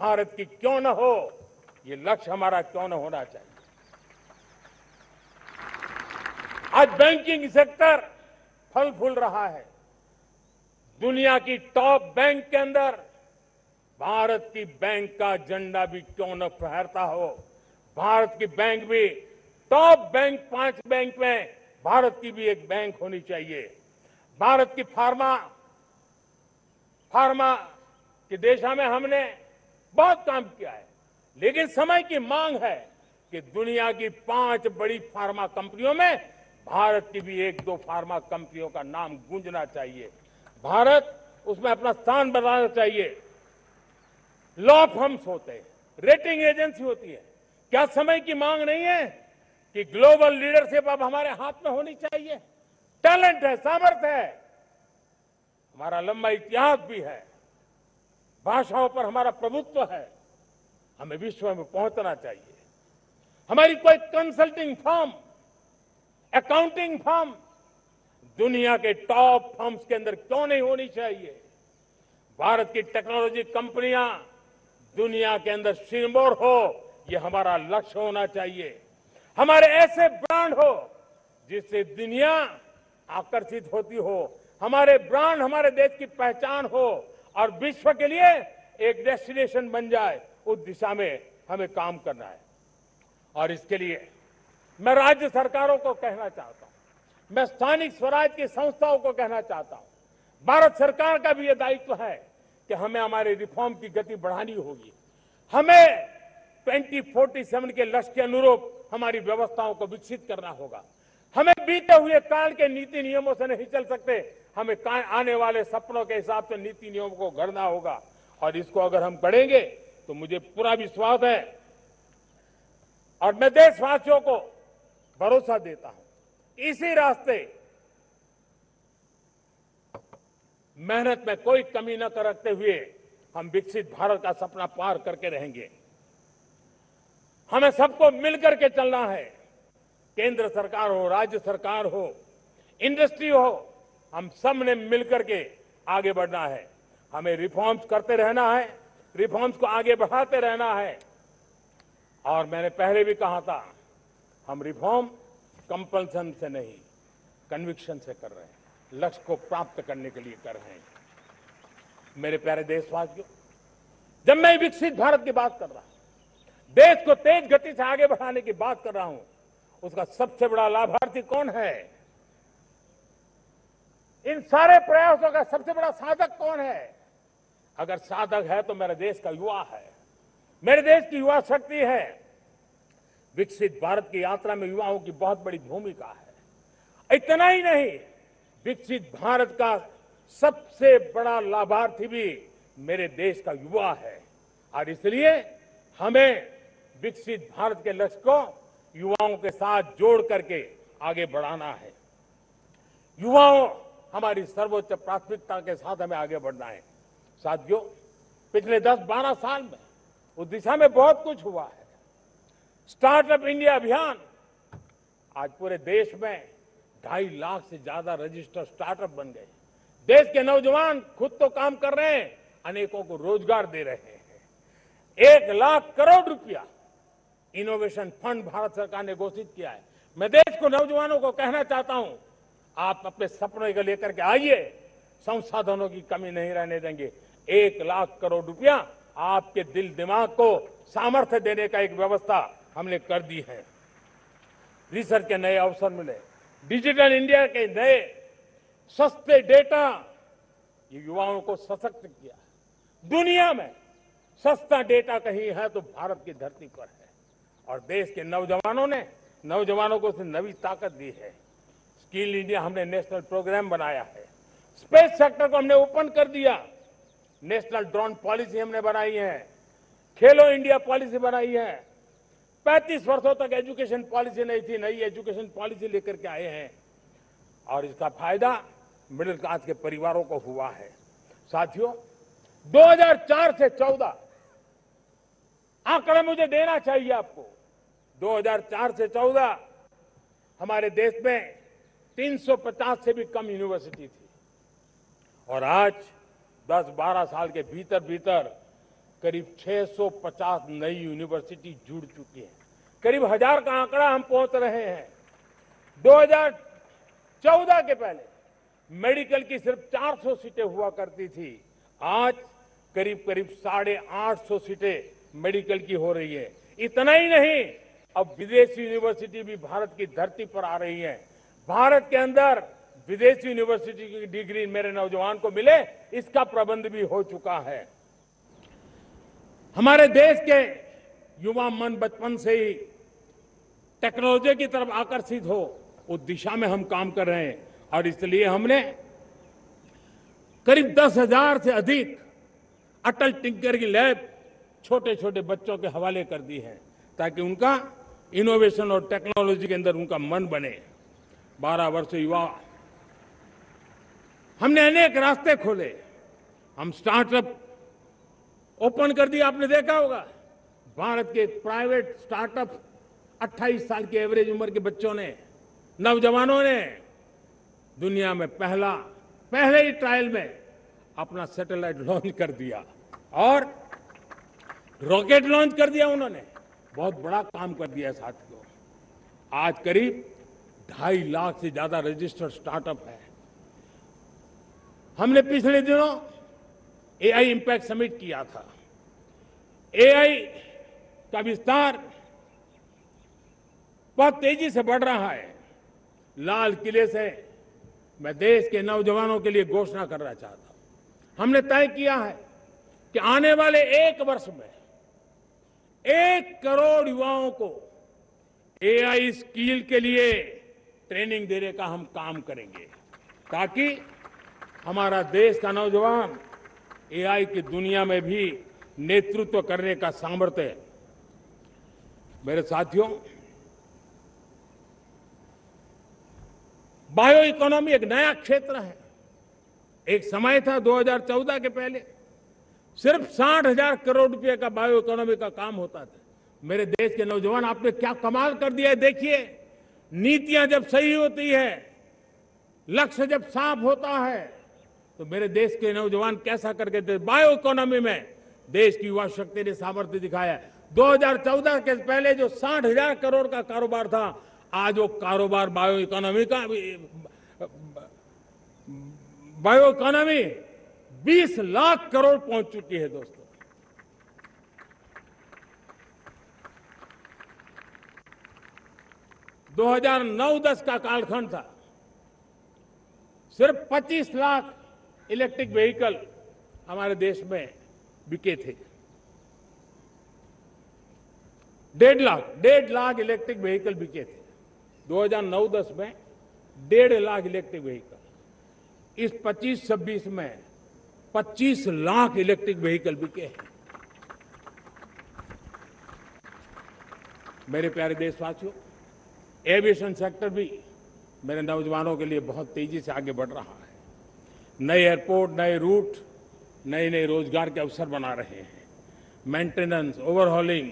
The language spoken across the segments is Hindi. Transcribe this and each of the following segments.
भारत की क्यों न हो, ये लक्ष्य हमारा क्यों न होना चाहिए। आज बैंकिंग सेक्टर फल फूल रहा है। दुनिया की टॉप बैंक के अंदर भारत की बैंक का झंडा भी क्यों न फहरता हो। भारत की बैंक भी टॉप बैंक 5 बैंक में भारत की भी एक बैंक होनी चाहिए। भारत की फार्मा की दिशा में हमने बहुत काम किया है, लेकिन समय की मांग है कि दुनिया की 5 बड़ी फार्मा कंपनियों में भारत की भी 1-2 फार्मा कंपनियों का नाम गूंजना चाहिए। भारत उसमें अपना स्थान बनाना चाहिए। लॉ फर्म्स होते हैं, रेटिंग एजेंसी होती है। क्या समय की मांग नहीं है कि ग्लोबल लीडरशिप अब हमारे हाथ में होनी चाहिए? टैलेंट है, सामर्थ्य है, हमारा लंबा इतिहास भी है, भाषाओं पर हमारा प्रभुत्व है, हमें विश्व में पहुंचना चाहिए। हमारी कोई कंसल्टिंग फर्म, अकाउंटिंग फर्म दुनिया के टॉप फर्म्स के अंदर क्यों नहीं होनी चाहिए? भारत की टेक्नोलॉजी कंपनियां दुनिया के अंदर सिरमौर हो, यह हमारा लक्ष्य होना चाहिए। हमारे ऐसे ब्रांड हो जिससे दुनिया आकर्षित होती हो, हमारे ब्रांड हमारे देश की पहचान हो और विश्व के लिए एक डेस्टिनेशन बन जाए, उस दिशा में हमें काम करना है। और इसके लिए मैं राज्य सरकारों को कहना चाहता हूं, मैं स्थानिक स्वराज की संस्थाओं को कहना चाहता हूं, भारत सरकार का भी यह दायित्व है कि हमें हमारे रिफॉर्म की गति बढ़ानी होगी। हमें 2047 के लक्ष्य के अनुरूप हमारी व्यवस्थाओं को विकसित करना होगा। हमें बीते हुए काल के नीति नियमों से नहीं चल सकते, हमें आने वाले सपनों के हिसाब से नीति नियमों को गढ़ना होगा। और इसको अगर हम करेंगे तो मुझे पूरा विश्वास है और मैं देशवासियों को भरोसा देता हूं, इसी रास्ते मेहनत में कोई कमी न करते हुए हम विकसित भारत का सपना पार करके रहेंगे। हमें सबको मिलकर के चलना है। केंद्र सरकार हो, राज्य सरकार हो, इंडस्ट्री हो, हम सब ने मिलकर के आगे बढ़ना है। हमें रिफॉर्म्स करते रहना है, रिफॉर्म्स को आगे बढ़ाते रहना है। और मैंने पहले भी कहा था, हम रिफॉर्म कंपल्सन से नहीं, कन्विक्शन से कर रहे हैं, लक्ष्य को प्राप्त करने के लिए कर रहे हैं। मेरे प्यारे देशवासियों, जब मैं विकसित भारत की बात कर रहा हूं, देश को तेज गति से आगे बढ़ाने की बात कर रहा हूं, उसका सबसे बड़ा लाभार्थी कौन है? इन सारे प्रयासों का सबसे बड़ा साधक कौन है? अगर साधक है तो मेरे देश का युवा है, मेरे देश की युवा शक्ति है। विकसित भारत की यात्रा में युवाओं की बहुत बड़ी भूमिका है। इतना ही नहीं, विकसित भारत का सबसे बड़ा लाभार्थी भी मेरे देश का युवा है। और इसलिए हमें विकसित भारत के लक्ष्य को युवाओं के साथ जोड़ करके आगे बढ़ाना है। युवाओं हमारी सर्वोच्च प्राथमिकता के साथ हमें आगे बढ़ना है। साथियों, पिछले 10-12 साल में उस दिशा में बहुत कुछ हुआ है। स्टार्टअप इंडिया अभियान, आज पूरे देश में 2.5 लाख से ज्यादा रजिस्टर्ड स्टार्टअप बन गए। देश के नौजवान खुद तो काम कर रहे हैं, अनेकों को रोजगार दे रहे हैं। 1 लाख करोड़ रुपया इनोवेशन फंड भारत सरकार ने घोषित किया है। मैं देश को, नौजवानों को कहना चाहता हूं, आप अपने सपनों को लेकर के आइए, संसाधनों की कमी नहीं रहने देंगे। 1 लाख करोड़ रुपया आपके दिल दिमाग को सामर्थ्य देने का एक व्यवस्था हमने कर दी है। रिसर्च के नए अवसर मिले, डिजिटल इंडिया के नए सस्ते डेटा, ये युवाओं को सशक्त किया। दुनिया में सस्ता डेटा कहीं है तो भारत की धरती पर है। और देश के नौजवानों को नई ताकत दी है। स्किल इंडिया हमने नेशनल प्रोग्राम बनाया है। स्पेस सेक्टर को हमने ओपन कर दिया। नेशनल ड्रोन पॉलिसी हमने बनाई है। खेलो इंडिया पॉलिसी बनाई है। 35 वर्षों तक एजुकेशन पॉलिसी नहीं थी, नई एजुकेशन पॉलिसी लेकर के आए हैं। और इसका फायदा मिडिल क्लास के परिवारों को हुआ है। साथियों, 2004 से 14 आंकड़ा मुझे देना चाहिए आपको। 2004 से 14 हमारे देश में 350 से भी कम यूनिवर्सिटी थी और आज 10-12 साल के भीतर भीतर करीब 650 नई यूनिवर्सिटी जुड़ चुकी है। करीब 1000 का आंकड़ा हम पहुंच रहे हैं। 2014 के पहले मेडिकल की सिर्फ 400 सीटें हुआ करती थी। आज करीब करीब 850 सीटें मेडिकल की हो रही है। इतना ही नहीं, अब विदेशी यूनिवर्सिटी भी भारत की धरती पर आ रही है। भारत के अंदर विदेशी यूनिवर्सिटी की डिग्री मेरे नौजवान को मिले, इसका प्रबंध भी हो चुका है। हमारे देश के युवा मन बचपन से ही टेक्नोलॉजी की तरफ आकर्षित हो, उस दिशा में हम काम कर रहे हैं और इसलिए हमने करीब 10,000 से अधिक अटल टिंकरिंग लैब छोटे छोटे बच्चों के हवाले कर दी है, ताकि उनका इनोवेशन और टेक्नोलॉजी के अंदर उनका मन बने। 12 वर्ष युवा, हमने अनेक रास्ते खोले। हम स्टार्टअप ओपन कर दिया। आपने देखा होगा भारत के प्राइवेट स्टार्टअप 28 साल की एवरेज उम्र के बच्चों ने, नौजवानों ने दुनिया में पहले ही ट्रायल में अपना सैटेलाइट लॉन्च कर दिया और रॉकेट लॉन्च कर दिया। उन्होंने बहुत बड़ा काम कर दिया साथियों। आज करीब 2.5 लाख से ज्यादा रजिस्टर्ड स्टार्टअप है। हमने पिछले दिनों एआई इंपैक्ट समिट किया था। एआई का विस्तार बहुत तेजी से बढ़ रहा है। लाल किले से मैं देश के नौजवानों के लिए घोषणा करना चाहता हूं। हमने तय किया है कि आने वाले 1 वर्ष में 1 करोड़ युवाओं को एआई स्किल के लिए ट्रेनिंग देने का हम काम करेंगे, ताकि हमारा देश का नौजवान एआई की दुनिया में भी नेतृत्व करने का सामर्थ्य। मेरे साथियों, बायो इकोनॉमी एक नया क्षेत्र है। एक समय था 2014 के पहले सिर्फ 60,000 करोड़ रुपए का बायो इकोनॉमी का काम होता था। मेरे देश के नौजवान, आपने क्या कमाल कर दिया है। देखिए, नीतियां जब सही होती है, लक्ष्य जब साफ होता है, तो मेरे देश के नौजवान कैसा करके बायो इकोनॉमी में देश की युवा शक्ति ने सामर्थ्य दिखाया। 2014 के पहले जो 60,000 करोड़ का कारोबार था, आज वो कारोबार बायो इकोनॉमी 20 लाख करोड़ पहुंच चुकी है। दोस्तों, दो 2009-10 का कालखंड था, सिर्फ 25 लाख इलेक्ट्रिक व्हीकल हमारे देश में बिके थे। 1.5 लाख इलेक्ट्रिक व्हीकल बिके थे 2009-10 में। 1.5 लाख इलेक्ट्रिक व्हीकल। इस 25-26 में 25 लाख इलेक्ट्रिक व्हीकल बिके हैं। मेरे प्यारे देशवासियों, एविएशन सेक्टर भी मेरे नौजवानों के लिए बहुत तेजी से आगे बढ़ रहा है। नए एयरपोर्ट, नए रूट, नए रोजगार के अवसर बना रहे हैं। मेंटेनेंस, ओवरहॉलिंग,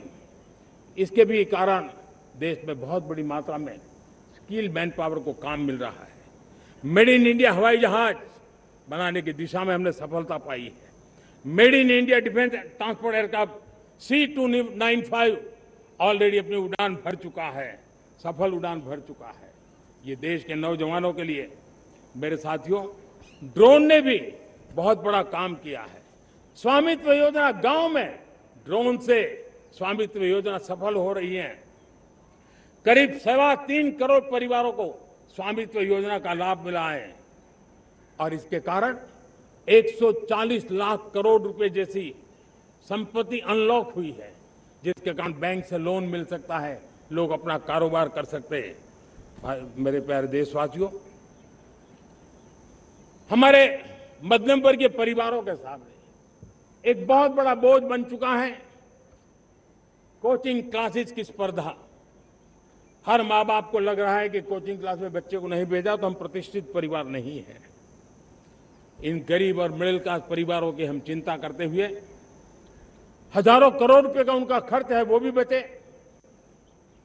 इसके भी कारण देश में बहुत बड़ी मात्रा में स्किल मैन पावर को काम मिल रहा है। मेड इन इंडिया हवाई जहाज बनाने की दिशा में हमने सफलता पाई है। Made in India defence transport aircraft C295 already अपनी उड़ान भर चुका है, सफल उड़ान भर चुका है। ये देश के नौजवानों के लिए, मेरे साथियों, ड्रोन ने भी बहुत बड़ा काम किया है। स्वामित्व योजना, गांव में ड्रोन से स्वामित्व योजना सफल हो रही है। करीब 3.25 करोड़ परिवारों को स्वामित्व योजना का लाभ मिला है और इसके कारण 140 लाख करोड़ रुपए जैसी संपत्ति अनलॉक हुई है, जिसके कारण बैंक से लोन मिल सकता है, लोग अपना कारोबार कर सकते हैं। मेरे प्यारे देशवासियों, हमारे मध्यम वर्गीय परिवारों के सामने एक बहुत बड़ा बोझ बन चुका है कोचिंग क्लासेस की स्पर्धा। हर माँ बाप को लग रहा है कि कोचिंग क्लास में बच्चे को नहीं भेजा तो हम प्रतिष्ठित परिवार नहीं है। इन गरीब और मिडिल क्लास परिवारों की हम चिंता करते हुए हजारों करोड़ रुपए का उनका खर्च है वो भी बचे,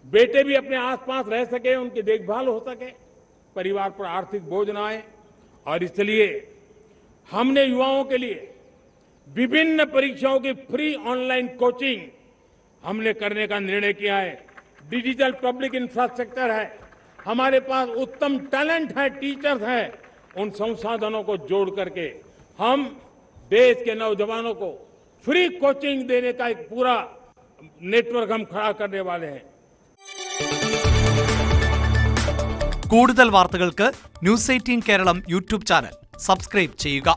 बेटे भी अपने आसपास रह सके, उनकी देखभाल हो सके, परिवार पर आर्थिक बोझ न आए। और इसलिए हमने युवाओं के लिए विभिन्न परीक्षाओं की फ्री ऑनलाइन कोचिंग हमने करने का निर्णय किया है। डिजिटल पब्लिक इंफ्रास्ट्रक्चर है, हमारे पास उत्तम टैलेंट है, टीचर्स हैं। उन संसाधनों को जोड़ करके हम देश के नौजवानों को फ्री कोचिंग देने का एक पूरा नेटवर्क हम खड़ा करने वाले हैं। കൂടുതൽ വാർത്തകൾക്ക് news 18 Keralam YouTube channel subscribe ചെയ്യുക.